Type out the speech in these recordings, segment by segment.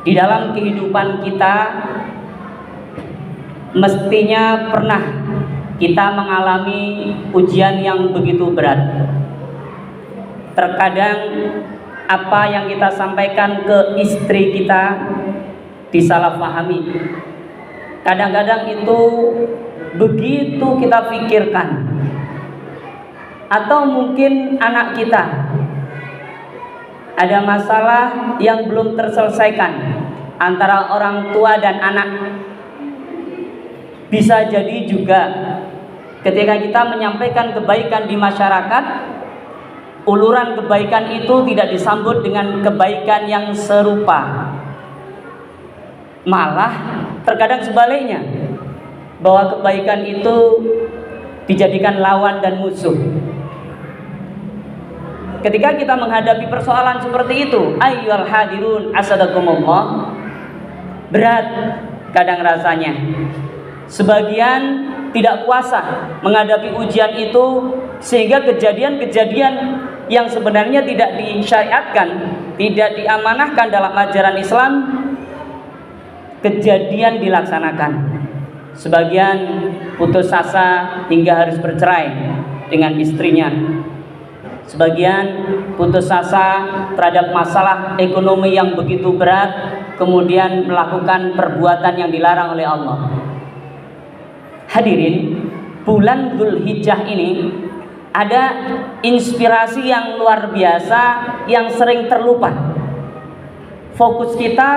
Di dalam kehidupan kita mestinya pernah kita mengalami ujian yang begitu berat. Terkadang apa yang kita sampaikan ke istri kita disalahpahami. Kadang-kadang itu begitu kita pikirkan. Atau mungkin anak kita ada masalah yang belum terselesaikan antara orang tua dan anak. Bisa jadi juga ketika kita menyampaikan kebaikan di masyarakat, uluran kebaikan itu tidak disambut dengan kebaikan yang serupa. Malah terkadang sebaliknya, bahwa kebaikan itu dijadikan lawan dan musuh. Ketika kita menghadapi persoalan seperti itu, ayyuhal hadirun asadakumullah, berat kadang rasanya. Sebagian tidak kuasa menghadapi ujian itu, sehingga kejadian-kejadian yang sebenarnya tidak disyariatkan, tidak diamanahkan dalam ajaran Islam, kejadian dilaksanakan. Sebagian putus asa hingga harus bercerai dengan istrinya. Sebagian putus asa terhadap masalah ekonomi yang begitu berat, kemudian melakukan perbuatan yang dilarang oleh Allah. Hadirin, bulan Dzulhijjah ini ada inspirasi yang luar biasa yang sering terlupa. Fokus kita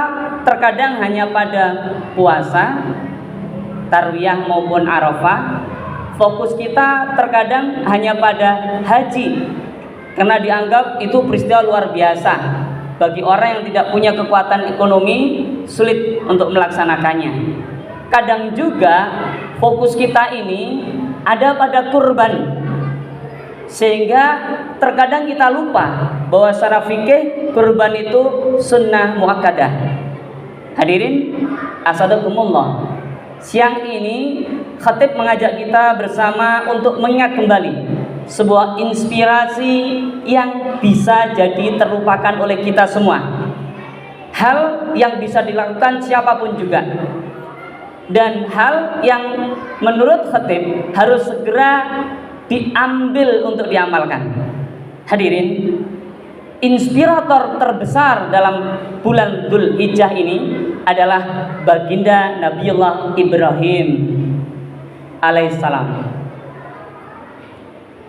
terkadang hanya pada puasa, tarwiyah maupun Arafah. Fokus kita terkadang hanya pada haji, karena dianggap itu peristiwa luar biasa. Bagi orang yang tidak punya kekuatan ekonomi, sulit untuk melaksanakannya. Kadang juga fokus kita ini ada pada kurban, sehingga terkadang kita lupa bahwa secara fikih kurban itu sunnah muakkadah. Hadirin asadakumullah, siang ini khatib mengajak kita bersama untuk mengingat kembali sebuah inspirasi yang bisa jadi terlupakan oleh kita semua. Hal yang bisa dilakukan siapapun juga, dan hal yang menurut khatib harus segera diambil untuk diamalkan. Hadirin, inspirator terbesar dalam bulan Dzulhijjah ini adalah baginda Nabiullah Ibrahim alaihissalam.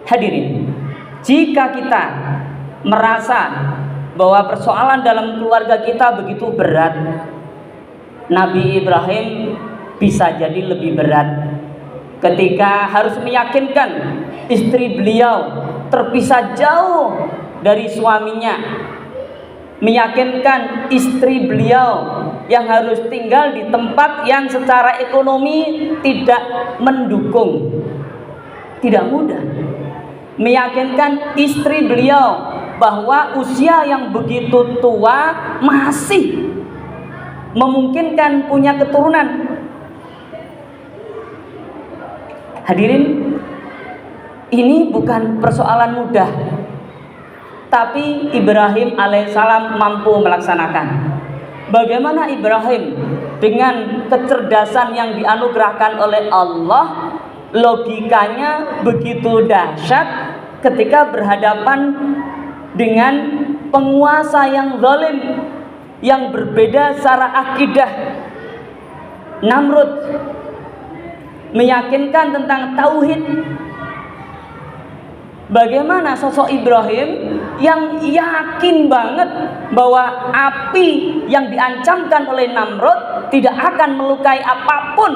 Hadirin, jika kita merasa bahwa persoalan dalam keluarga kita begitu berat, Nabi Ibrahim bisa jadi lebih berat ketika harus meyakinkan istri beliau terpisah jauh dari suaminya, meyakinkan istri beliau yang harus tinggal di tempat yang secara ekonomi tidak mendukung. Tidak mudah meyakinkan istri beliau bahwa usia yang begitu tua masih memungkinkan punya keturunan. Hadirin, ini bukan persoalan mudah, tapi Ibrahim alaihissalam mampu melaksanakan. Bagaimana Ibrahim dengan kecerdasan yang dianugerahkan oleh Allah, logikanya begitu dahsyat ketika berhadapan dengan penguasa yang zalim, yang berbeda secara akidah. Namrud meyakinkan tentang tauhid. Bagaimana sosok Ibrahim yang yakin banget bahwa api yang diancamkan oleh Namrud tidak akan melukai apapun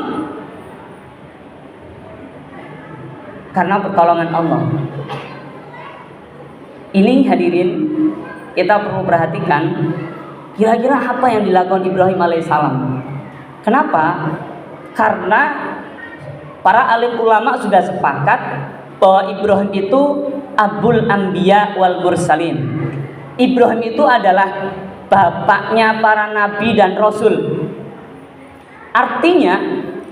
karena pertolongan Allah. Ini hadirin, kita perlu perhatikan kira-kira apa yang dilakukan Ibrahim alaihissalam. Kenapa? Karena para alim ulama sudah sepakat bahwa Ibrahim itu Abul Anbiya wal Mursalin. Ibrahim itu adalah bapaknya para nabi dan rasul. Artinya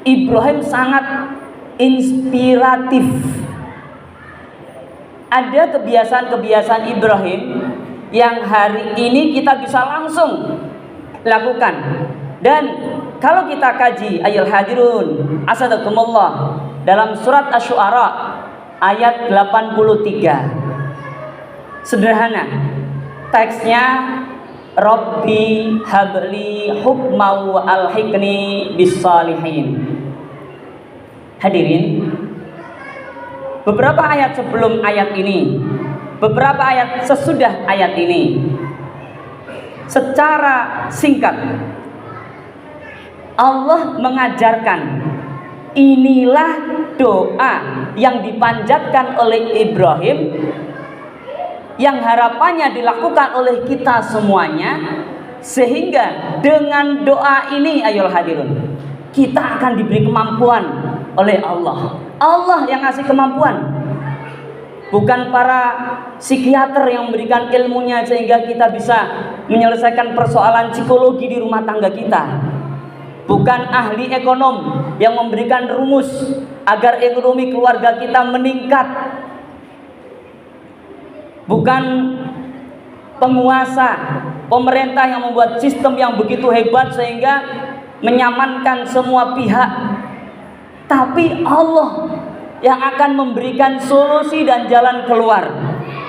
Ibrahim sangat inspiratif. Ada kebiasaan-kebiasaan Ibrahim yang hari ini kita bisa langsung lakukan. Dan kalau kita kaji ayat hadirun asadakumullah dalam surat Asy-Syu'ara ayat 83, sederhana teksnya, Rabbi habli hukma wa alhiqni bis-shalihin. Hadirin, beberapa ayat sebelum ayat ini, beberapa ayat sesudah ayat ini, secara singkat Allah mengajarkan inilah doa yang dipanjatkan oleh Ibrahim, yang harapannya dilakukan oleh kita semuanya, sehingga dengan doa ini ayolah hadirun, kita akan diberi kemampuan oleh Allah. Allah yang ngasih kemampuan, bukan para psikiater yang memberikan ilmunya sehingga kita bisa menyelesaikan persoalan psikologi di rumah tangga kita, bukan ahli ekonom yang memberikan rumus agar ekonomi keluarga kita meningkat, bukan penguasa pemerintah yang membuat sistem yang begitu hebat sehingga menyamankan semua pihak, tapi Allah yang akan memberikan solusi dan jalan keluar.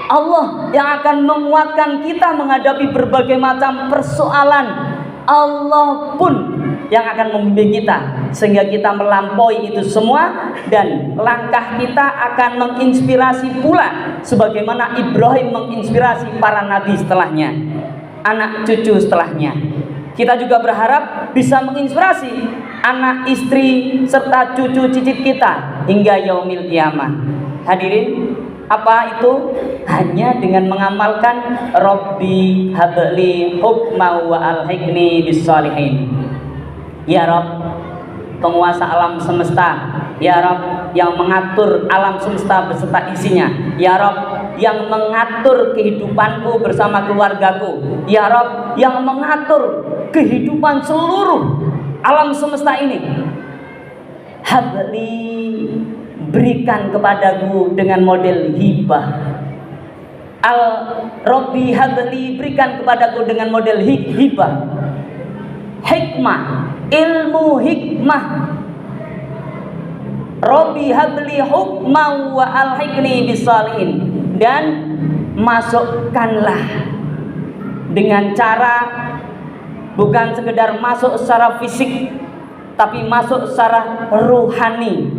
Allah yang akan menguatkan kita menghadapi berbagai macam persoalan. Allah pun yang akan membimbing kita sehingga kita melampaui itu semua, dan langkah kita akan menginspirasi pula sebagaimana Ibrahim menginspirasi para nabi setelahnya, anak cucu setelahnya. Kita juga berharap bisa menginspirasi anak, istri, serta cucu cicit kita hingga yaumil qiyamah. Hadirin, apa itu? Hanya dengan mengamalkan Rabbi habli hukma wa alhiqni bis-shalihin. Ya Rabb, penguasa alam semesta, ya Rabb yang mengatur alam semesta beserta isinya, ya Rabb yang mengatur kehidupanku bersama keluargaku, ya Rabb yang mengatur kehidupan seluruh alam semesta ini. Habli, berikan kepadaku dengan model hibah. Rabbi habli, berikan kepadaku dengan model hibah. Hikmah, ilmu hikmah. Rabbi habli hukma wa alhiqni bis-shalihin, dan masukkanlah dengan cara bukan sekedar masuk secara fisik, tapi masuk secara ruhani,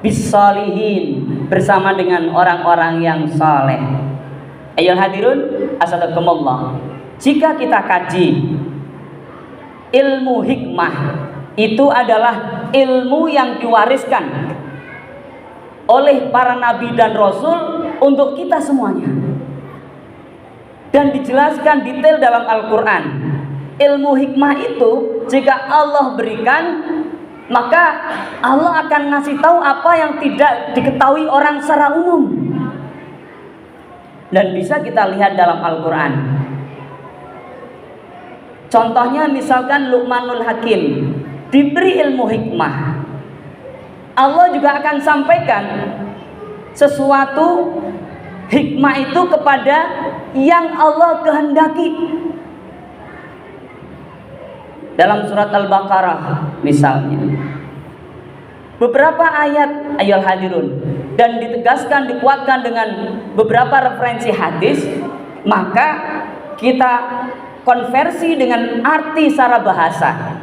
bis-shalihin, bersama dengan orang-orang yang saleh. Ayolah hadirun asadakumullah, jika kita kaji ilmu hikmah, itu adalah ilmu yang diwariskan oleh para nabi dan rasul untuk kita semuanya, dan dijelaskan detail dalam Al-Quran. Ilmu hikmah itu jika Allah berikan, maka Allah akan ngasih tahu apa yang tidak diketahui orang secara umum, dan bisa kita lihat dalam Al-Quran. Contohnya misalkan Luqmanul Hakim diberi ilmu hikmah, Allah juga akan sampaikan sesuatu hikmah itu kepada yang Allah kehendaki. Dalam surat Al-Baqarah misalnya, beberapa ayat ayat hadirun, dan ditegaskan, dikuatkan dengan beberapa referensi hadis, maka kita konversi dengan arti secara bahasa.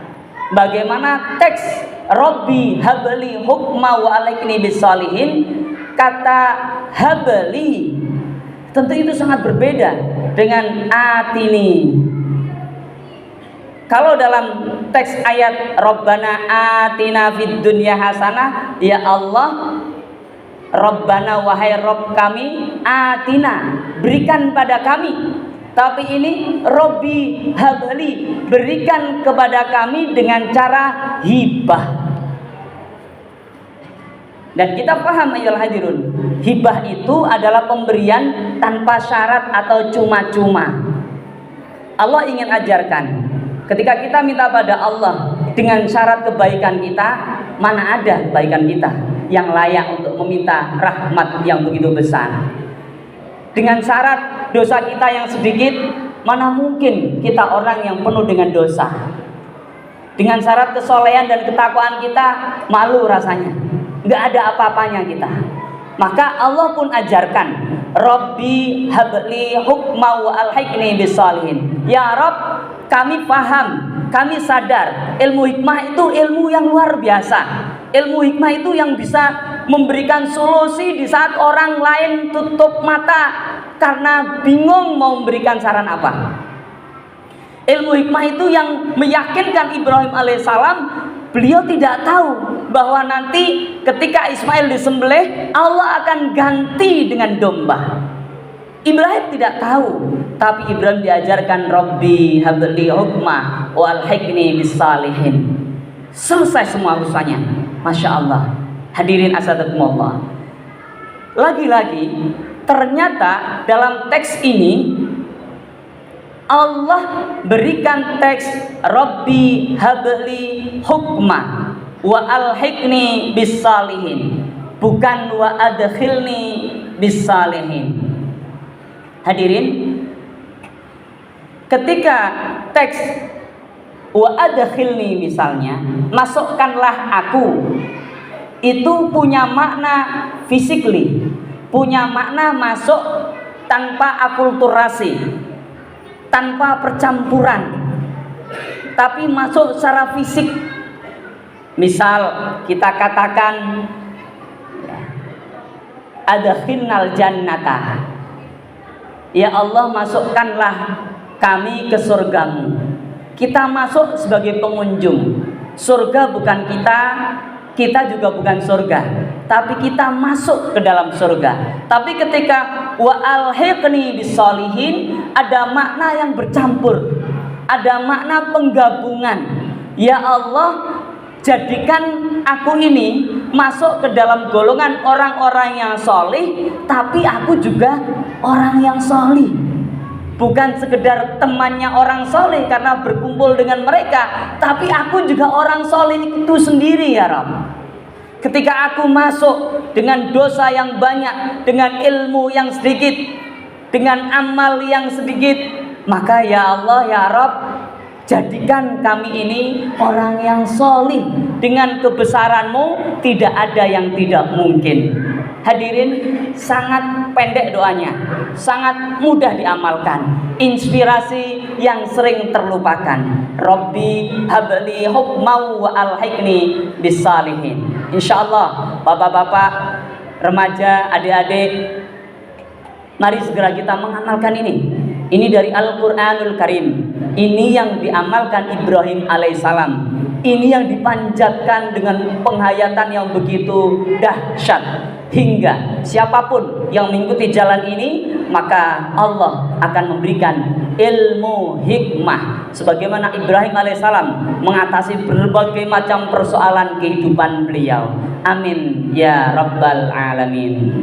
Bagaimana teks Rabbi habli hukma wa alhiqni bis-shalihin, kata habli tentu itu sangat berbeda dengan atini. Kalau dalam teks ayat Rabbana atina fid dunya hasanah, ya Allah, Rabbana wahai Rabb kami, atina, berikan pada kami. Tapi ini Rabbi habli, berikan kepada kami dengan cara hibah. Dan kita paham ayol hadirun, hibah itu adalah pemberian tanpa syarat atau cuma-cuma. Allah ingin ajarkan, ketika kita minta pada Allah dengan syarat kebaikan kita, mana ada kebaikan kita yang layak untuk meminta rahmat yang begitu besar. Dengan syarat dosa kita yang sedikit, Mana mungkin kita orang yang penuh dengan dosa. Dengan syarat kesolehan dan ketakwaan kita, malu rasanya. Nggak ada apa-apanya kita. Maka Allah pun ajarkan, Rabbi habli hukma wa alhiqni bisalihin. Ya Rabb, kami paham, kami sadar ilmu hikmah itu ilmu yang luar biasa. Ilmu hikmah itu yang bisa memberikan solusi di saat orang lain tutup mata karena bingung mau memberikan saran apa. Ilmu hikmah itu yang meyakinkan Ibrahim alaihissalam, beliau tidak tahu bahwa nanti ketika Ismail disembelih, Allah akan ganti dengan domba. Ibrahim tidak tahu, tapi Ibrahim diajarkan Rabbi habli hukma wa alhiqni bisalihin. Selesai semua urusannya. Masya Allah. Hadirin asadakumullah. Lagi-lagi ternyata dalam teks ini Allah berikan teks Rabbi habli hukma wa alhiqni bisalihin, bukan wa adkhilni bisalihin. Hadirin, ketika teks wa adkhilni misalnya, masukkanlah aku, itu punya makna physically, punya makna masuk tanpa akulturasi, tanpa percampuran, tapi masuk secara fisik. Misal kita katakan adkhilnal jannata, ya Allah masukkanlah kami ke surgamu. Kita masuk sebagai pengunjung. Surga bukan kita, kita juga bukan surga, tapi kita masuk ke dalam surga. Tapi ketika wa alhiqni bisolihin, ada makna yang bercampur, ada makna penggabungan. Ya Allah, jadikan aku ini masuk ke dalam golongan orang-orang yang solih, tapi aku juga orang yang solih. Bukan sekedar temannya orang soleh karena berkumpul dengan mereka, tapi aku juga orang soleh itu sendiri ya Rabb. Ketika aku masuk dengan dosa yang banyak, dengan ilmu yang sedikit, dengan amal yang sedikit, maka ya Allah ya Rabb, jadikan kami ini orang yang soleh. Dengan kebesaranmu tidak ada yang tidak mungkin. Hadirin, sangat pendek doanya, sangat mudah diamalkan. Inspirasi yang sering terlupakan. Rabbi habli hukma wa alhiqni bisalihin. Insyaallah bapak-bapak, remaja, adik-adik, mari segera kita mengamalkan ini. Ini dari Al-Quranul Karim. Ini yang diamalkan Ibrahim alaihissalam. Ini yang dipanjatkan dengan penghayatan yang begitu dahsyat. Hingga siapapun yang mengikuti jalan ini, maka Allah akan memberikan ilmu hikmah sebagaimana Ibrahim alaihissalam mengatasi berbagai macam persoalan kehidupan beliau. Amin ya rabbal alamin.